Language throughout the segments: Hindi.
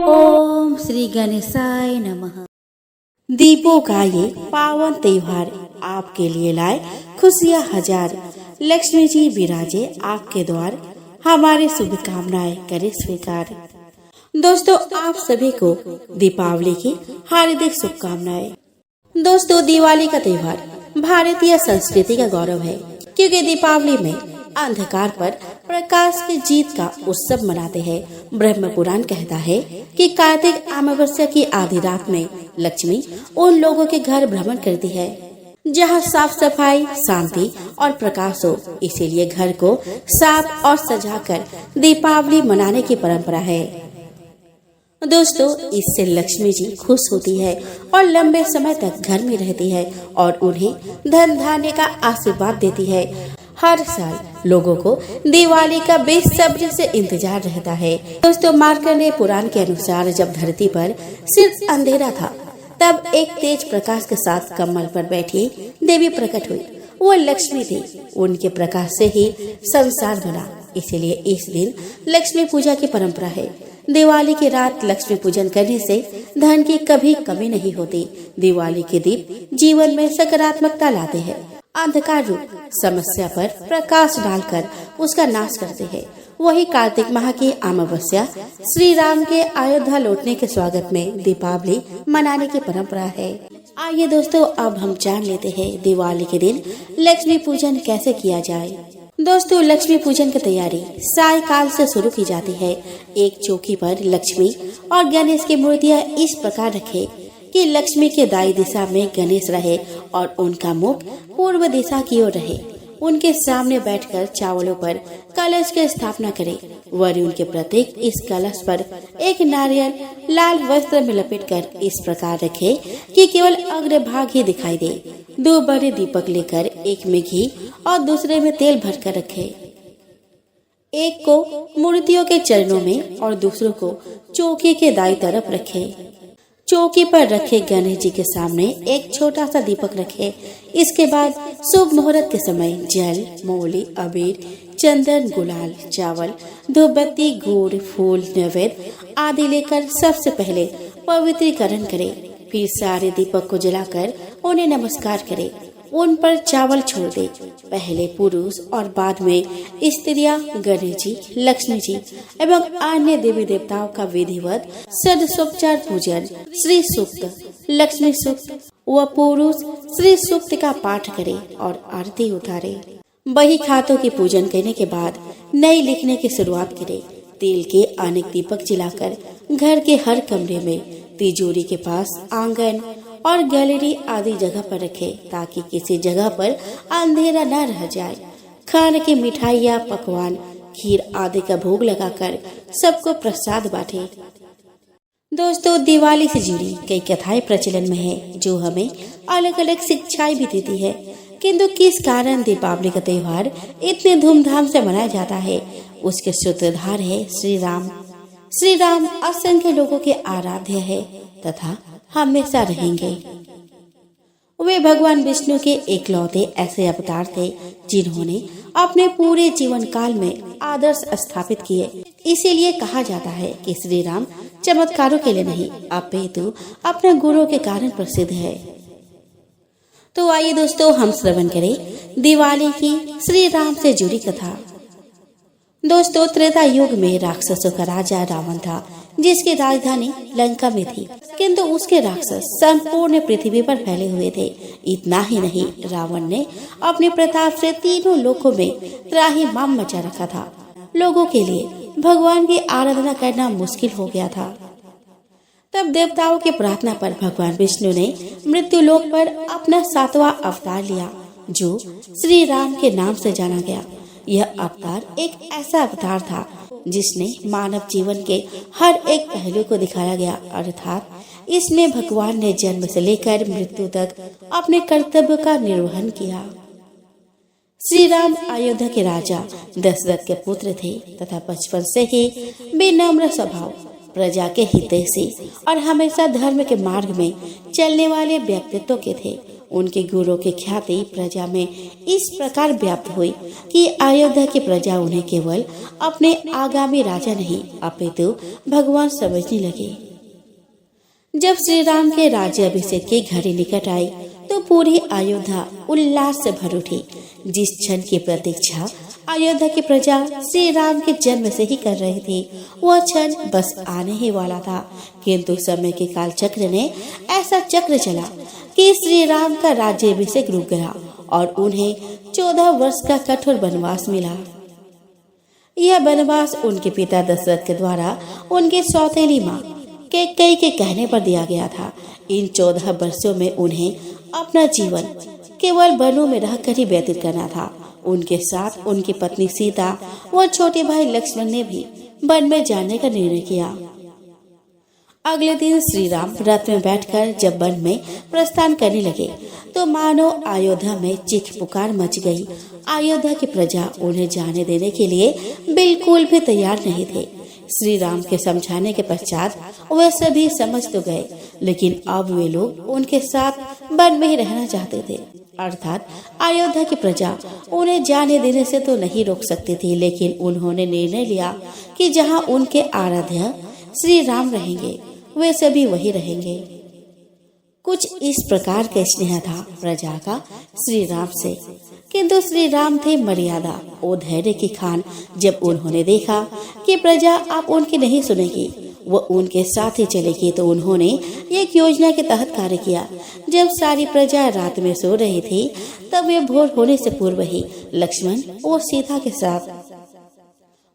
ओम श्री गणेशाय नमः। दीपों का ये पावन त्योहार आपके लिए लाए खुशियाँ हजार। लक्ष्मी जी विराजे आपके द्वार, हमारी शुभकामनाएं करे स्वीकार। दोस्तों, आप सभी को दीपावली की हार्दिक शुभकामनाएं। दोस्तों, दिवाली का त्योहार भारतीय संस्कृति का गौरव है, क्योंकि दीपावली में अंधकार पर प्रकाश की जीत का उत्सव मनाते हैं। ब्रह्म पुराण कहता है कि कार्तिक अमावस्या की आधी रात में लक्ष्मी उन लोगों के घर भ्रमण करती है जहां साफ सफाई, शांति और प्रकाश हो। इसीलिए घर को साफ और सजाकर दीपावली मनाने की परंपरा है। दोस्तों, इससे लक्ष्मी जी खुश होती है और लंबे समय तक घर में रहती है और उन्हें धन धान्य का आशीर्वाद देती है। हर साल लोगों को दिवाली का बेसब्री से इंतजार रहता है। दोस्तों, मार्कंडेय पुराण के अनुसार जब धरती पर सिर्फ अंधेरा था, तब एक तेज प्रकाश के साथ कमल पर बैठी देवी प्रकट हुई। वो लक्ष्मी थी। उनके प्रकाश से ही संसार बना। इसीलिए इस दिन लक्ष्मी पूजा की परंपरा है। दिवाली की रात लक्ष्मी पूजन करने से धन की कभी कमी नहीं होती। दिवाली के दीप जीवन में सकारात्मकता लाते हैं, अंधकार रूप समस्या पर प्रकाश डालकर उसका नाश करते हैं। वही कार्तिक माह की अमावस्या श्री राम के अयोध्या लौटने के स्वागत में दीपावली मनाने की परंपरा है। आइए दोस्तों, अब हम जान लेते हैं दिवाली के दिन लक्ष्मी पूजन कैसे किया जाए। दोस्तों, लक्ष्मी पूजन की तैयारी सायकाल से शुरू की जाती है। एक चौकी पर लक्ष्मी और गणेश की मूर्तियाँ इस प्रकार रखें कि लक्ष्मी के दाई दिशा में गणेश रहे और उनका मुख पूर्व दिशा की ओर रहे। उनके सामने बैठकर चावलों पर कलश की स्थापना करें। वरुण के प्रतीक इस कलश पर एक नारियल लाल वस्त्र में लपेटकर इस प्रकार रखे कि केवल अग्रभाग ही दिखाई दे। 2 बड़े दीपक लेकर एक में घी और दूसरे में तेल भरकर रखे। एक को मूर्तियों के चरणों में और दूसरों को चौकी के दाईं तरफ रखे। चौकी पर रखे गणेश जी के सामने एक छोटा सा दीपक रखे। इसके बाद शुभ मुहूर्त के समय जल, मूली, अबीर, चंदन, गुलाल, चावल, धूपबत्ती, गुड़, फूल, नैवेद्य आदि लेकर सबसे पहले पवित्रीकरण करें। फिर सारे दीपक को जलाकर उन्हें नमस्कार करें। उन पर चावल छोड़ दे। पहले पुरुष और बाद में स्त्रियां गणेश जी, लक्ष्मी जी एवं अन्य देवी देवताओं का विधिवत षोडशोपचार पूजन, श्री सूक्त, लक्ष्मी सूक्त व पुरुष श्री सूक्त का पाठ करे और आरती उतारे। बही खातों की पूजन करने के बाद नई लिखने की शुरुआत करे। तेल के अनेक दीपक जलाकर घर के हर कमरे में, तिजोरी के पास, आंगन और गैलरी आदि जगह पर रखे, ताकि किसी जगह पर अंधेरा न रह जाए। खाने की मिठाइयाँ, पकवान, खीर आदि का भोग लगाकर सबको प्रसाद बांटे। दोस्तों, दिवाली से जुड़ी कई कथाएं प्रचलन में है, जो हमें अलग अलग शिक्षाएं भी देती है। किंतु किस कारण दीपावली का त्योहार इतने धूमधाम से मनाया जाता है, उसके सूत्रधार है श्री राम। श्री राम असंख्य लोगों के आराध्य है तथा हमेशा रहेंगे। वे भगवान विष्णु के एकलौते ऐसे अवतार थे जिन्होंने अपने पूरे जीवन काल में आदर्श स्थापित किए। इसीलिए कहा जाता है कि श्री राम चमत्कारों के लिए नहीं, अपितु अपने गुणों के कारण प्रसिद्ध है। तो आइए दोस्तों, हम श्रवण करें दिवाली की श्री राम से जुड़ी कथा। दोस्तों, त्रेता युग में राक्षसों का राजा रावण था, जिसकी राजधानी लंका में थी। किंतु उसके राक्षस संपूर्ण पृथ्वी पर फैले हुए थे। इतना ही नहीं, रावण ने अपने प्रताप से तीनों लोकों में त्राहिमाम मचा रखा था। लोगों के लिए भगवान की आराधना करना मुश्किल हो गया था। तब देवताओं की प्रार्थना पर भगवान विष्णु ने मृत्यु लोक पर अपना 7वां अवतार लिया, जो श्री राम के नाम से जाना गया। यह अवतार एक ऐसा अवतार था जिसने मानव जीवन के हर एक पहलू को दिखाया गया, अर्थात इसमें भगवान ने जन्म से लेकर मृत्यु तक अपने कर्तव्य का निर्वहन किया। श्री राम अयोध्या के राजा दशरथ के पुत्र थे तथा बचपन से ही विनम्र स्वभाव, प्रजा के हितैषी और हमेशा धर्म के मार्ग में चलने वाले व्यक्तित्व के थे। उनके गुरु की ख्याति प्रजा में इस प्रकार व्याप्त हुई कि अयोध्या की प्रजा उन्हें केवल अपने आगामी राजा नहीं अपितु भगवान समझने लगे। जब श्री राम के राज्याभिषेक की घड़ी निकट आई तो पूरी अयोध्या उल्लास से भर उठी। जिस क्षण की प्रतीक्षा अयोध्या की प्रजा श्री राम के जन्म से ही कर रही थी, वह क्षण बस आने ही वाला था। किंतु समय के काल चक्र ने ऐसा चक्र चला कि श्री राम का राज्याभिषेक रुक गया और उन्हें 14 वर्ष का कठोर वनवास मिला। यह वनवास उनके पिता दशरथ के द्वारा उनकी सौतेली माँ कैकेयी के कहने पर दिया गया था। इन 14 वर्षों में उन्हें अपना जीवन केवल वनों में रहकर ही व्यतीत करना था। उनके साथ उनकी पत्नी सीता व छोटे भाई लक्ष्मण ने भी वन में जाने का निर्णय किया। अगले दिन श्री राम रथ में बैठकर जब वन में प्रस्थान करने लगे तो मानो अयोध्या में चीख पुकार मच गई। अयोध्या की प्रजा उन्हें जाने देने के लिए बिल्कुल भी तैयार नहीं थे। श्री राम के समझाने के पश्चात वे सभी समझ तो गए, लेकिन अब वे लोग उनके साथ वन में ही रहना चाहते थे। अर्थात अयोध्या की प्रजा उन्हें जाने देने से तो नहीं रोक सकती थी, लेकिन उन्होंने निर्णय लिया कि जहां उनके आराध्य श्री राम रहेंगे वे सभी वही रहेंगे। कुछ इस प्रकार का स्नेह था प्रजा का श्री राम से, किंतु श्री राम थे मर्यादा और धैर्य की खान। जब उन्होंने देखा कि प्रजा अब उनकी नहीं सुनेगी, वो उनके साथ ही चलेगी, तो उन्होंने एक योजना के तहत कार्य किया। जब सारी प्रजा रात में सो रही थी तब वे भोर होने से पूर्व ही लक्ष्मण और सीता के साथ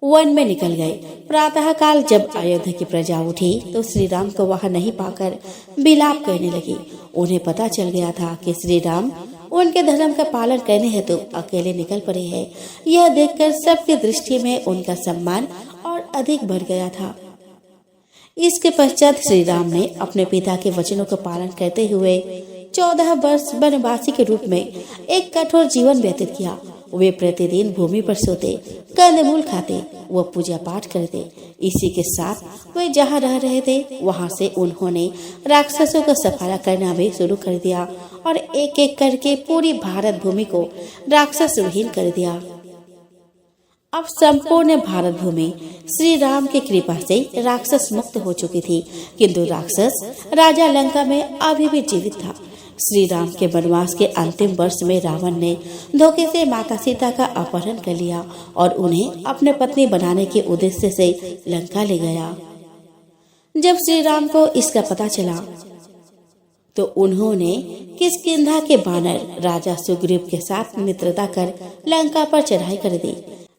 वन में निकल गए। प्रातः काल जब अयोध्या की प्रजा उठी तो श्री राम को वहां नहीं पाकर विलाप करने लगी। उन्हें पता चल गया था कि श्री राम उनके धर्म का पालन करने हेतु अकेले निकल पड़े हैं। यह देखकर सबकी दृष्टि में उनका सम्मान और अधिक बढ़ गया था। इसके पश्चात श्री राम ने अपने पिता के वचनों का पालन करते हुए 14 वर्ष वनवासी के रूप में एक कठोर जीवन व्यतीत किया। वे प्रतिदिन भूमि पर सोते, कंदमूल खाते, वो पूजा पाठ करते। इसी के साथ वे जहाँ रह रहे थे वहाँ से उन्होंने राक्षसों का सफाया करना भी शुरू कर दिया और एक एक करके पूरी भारत भूमि को राक्षस विहीन कर दिया। अब संपूर्ण भारत भूमि श्री राम की कृपा से राक्षस मुक्त हो चुकी थी, किंतु राक्षस राजा लंका में अभी भी जीवित था। श्री राम के वनवास के अंतिम वर्ष में रावण ने धोखे से माता सीता का अपहरण कर लिया और उन्हें अपने पत्नी बनाने के उद्देश्य से लंका ले गया। जब श्री राम को इसका पता चला तो उन्होंने किष्किंधा के बानर राजा सुग्रीव के साथ मित्रता कर लंका पर चढ़ाई कर दी।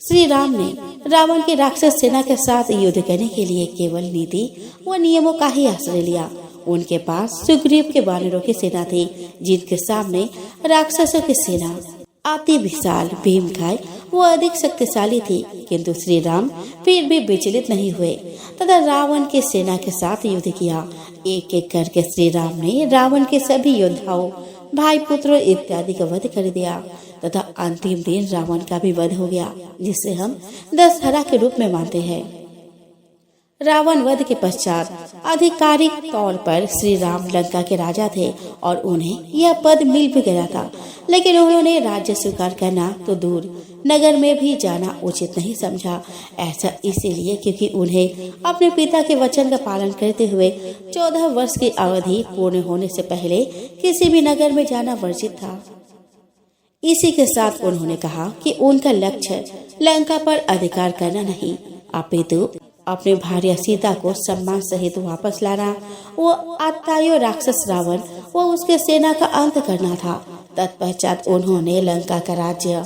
श्री राम ने रावण की राक्षस सेना के साथ युद्ध करने के लिए केवल नीति व नियमों का ही आश्रय लिया। उनके पास सुग्रीव के वानरों की सेना थी, जिनके सामने राक्षसों की सेना अति विशाल भीमकाय वो अधिक शक्तिशाली थी। किंतु श्री राम फिर भी विचलित नहीं हुए तथा रावण की सेना के साथ युद्ध किया। एक एक करके श्री राम ने रावण के सभी योद्धाओं, भाई पुत्रों इत्यादि का वध कर दिया तथा अंतिम दिन रावण का भी वध हो गया, जिसे हम दशहरा के रूप में मानते हैं। रावण वध के पश्चात आधिकारिक तौर पर श्री राम लंका के राजा थे और उन्हें यह पद मिल भी गया था, लेकिन उन्होंने राज्य स्वीकार करना तो दूर नगर में भी जाना उचित नहीं समझा। ऐसा इसीलिए क्योंकि उन्हें अपने पिता के वचन का पालन करते हुए 14 वर्ष की अवधि पूर्ण होने से पहले किसी भी नगर में जाना वर्जित था। इसी के साथ उन्होंने कहा कि उनका लक्ष्य लंका पर अधिकार करना नहीं, अपितु अपने भार्या सीता को सम्मान सहित वापस लाना, वो आत्तायो राक्षस रावण वो उसके सेना का अंत करना था। तत्पश्चात उन्होंने लंका का राज्य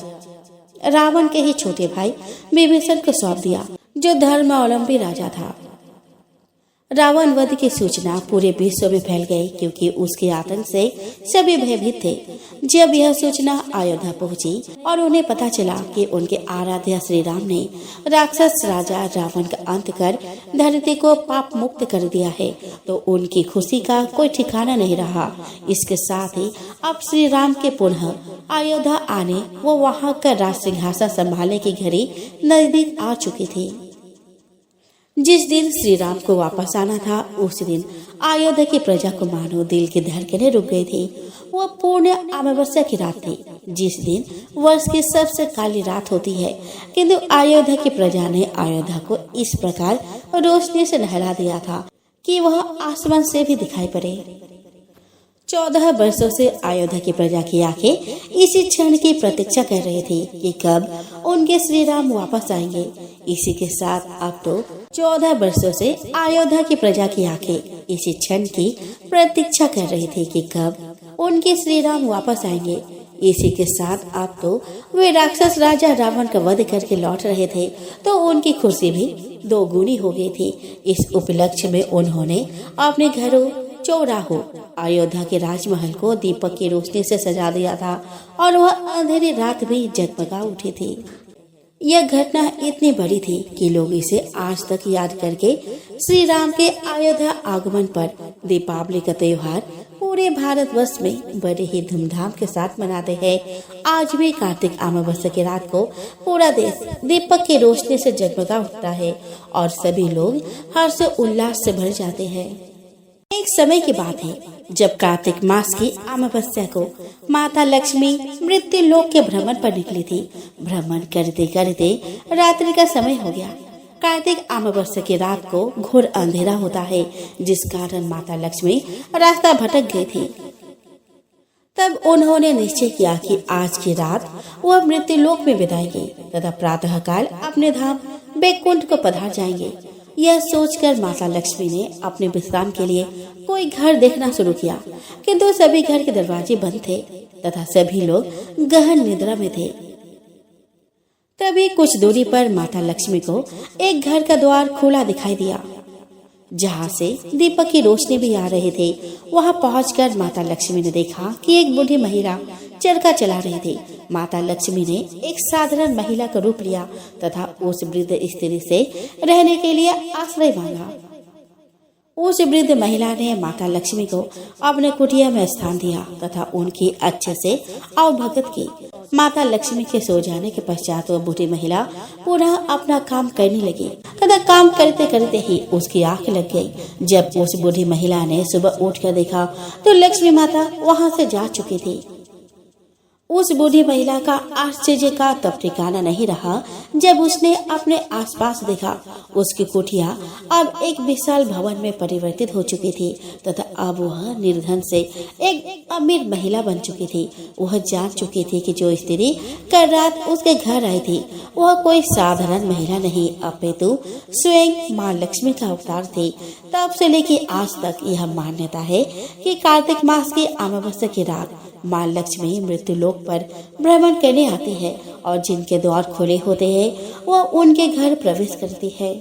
रावण के ही छोटे भाई विभीषण को सौंप दिया, जो धर्मावलंबी राजा था। रावण वध की सूचना पूरे विश्व में फैल गई, क्योंकि उसके आतंक से सभी भयभीत थे। जब यह सूचना अयोध्या पहुंची और उन्हें पता चला कि उनके आराध्य श्री राम ने राक्षस राजा रावण का अंत कर धरती को पाप मुक्त कर दिया है, तो उनकी खुशी का कोई ठिकाना नहीं रहा। इसके साथ ही अब श्री राम के पुनः अयोध्या आने वो वहाँ का राज सिंहासन संभालने की घड़ी नजदीक आ चुकी थी। जिस दिन श्री राम को वापस आना था उस दिन अयोध्या की प्रजा को मानो दिल की धड़कनें रुक गई थी। वह पूर्ण अमावस्या की रात थी, जिस दिन वर्ष की सबसे काली रात होती है, किंतु अयोध्या की प्रजा ने अयोध्या को इस प्रकार रोशनी से नहला दिया था कि वह आसमान से भी दिखाई पड़े। 14 वर्षों से अयोध्या की प्रजा की आंखें इसी क्षण की प्रतीक्षा कर रही थी कि कब उनके श्री राम वापस आएंगे। इसी के साथ अब तो 14 वर्षों से अयोध्या की प्रजा की आंखें इसी क्षण की प्रतीक्षा कर रही थी कि कब उनके श्री राम वापस आएंगे। इसी के साथ अब तो वे राक्षस राजा रावण का वध करके लौट रहे थे, तो उनकी खुशी भी दोगुनी हो गई थी। इस उपलक्ष्य में उन्होंने अपने घरों, चौराहों, अयोध्या के राजमहल को दीपक की रोशनी से सजा दिया था और वह अंधेरी रात भी जगमगा उठी थी। यह घटना इतनी बड़ी थी कि लोग इसे आज तक याद करके श्री राम के अयोध्या आगमन पर दीपावली का त्योहार पूरे भारतवर्ष में बड़े ही धूमधाम के साथ मनाते हैं। आज भी कार्तिक अमावस्या की रात को पूरा देश दीपक की रोशनी से जगमगा उठता है और सभी लोग हर्ष उल्लास से भर जाते हैं। एक समय की बात है जब कार्तिक मास की अमावस्या को माता लक्ष्मी मृत्यु लोक के भ्रमण पर निकली थी। भ्रमण करते करते रात्रि का समय हो गया। कार्तिक अमावस्या की रात को घोर अंधेरा होता है, जिस कारण माता लक्ष्मी रास्ता भटक गई थी। तब उन्होंने निश्चय किया कि आज की रात वह मृत्यु लोक में बिताएंगे तथा प्रातः काल अपने धाम बैकुंठ को पधार जाएंगे। यह सोचकर माता लक्ष्मी ने अपने विश्राम के लिए कोई घर देखना शुरू किया, किंतु सभी घर के दरवाजे बंद थे तथा सभी लोग गहन निद्रा में थे। तभी कुछ दूरी पर माता लक्ष्मी को एक घर का द्वार खुला दिखाई दिया, जहाँ से दीपक की रोशनी भी आ रही थी। वहाँ पहुंचकर माता लक्ष्मी ने देखा कि एक बूढ़ी महिला चरखा चला रही थी। माता लक्ष्मी ने एक साधारण महिला का रूप लिया तथा उस वृद्ध स्त्री से रहने के लिए आश्रय मांगा। उस वृद्ध महिला ने माता लक्ष्मी को अपने कुटिया में स्थान दिया तथा उनकी अच्छे से अवभगत की। माता लक्ष्मी के सो जाने के पश्चात वह बूढ़ी महिला पुनः अपना काम करने लगी तथा काम करते करते ही उसकी आंख लग गई। जब उस बूढ़ी महिला ने सुबह उठकर देखा तो लक्ष्मी माता वहां से जा चुकी थी। उस बूढ़ी महिला का आश्चर्य का तब ठिकाना नहीं रहा जब उसने अपने आसपास देखा। उसकी कुटिया अब एक विशाल भवन में परिवर्तित हो चुकी थी तथा अब वह निर्धन से एक अमीर महिला बन चुकी थी। वह जान चुकी थी कि जो स्त्री कल रात उसके घर आई थी वह कोई साधारण महिला नहीं अपितु स्वयं माँ लक्ष्मी का अवतार थी। तब से लेकर आज तक यह मान्यता है कि कार्तिक मास की अमावस्या की रात माँ लक्ष्मी मृत्यु लोक पर भ्रमण करने आती है और जिनके द्वार खुले होते हैं वह उनके घर प्रवेश करती है।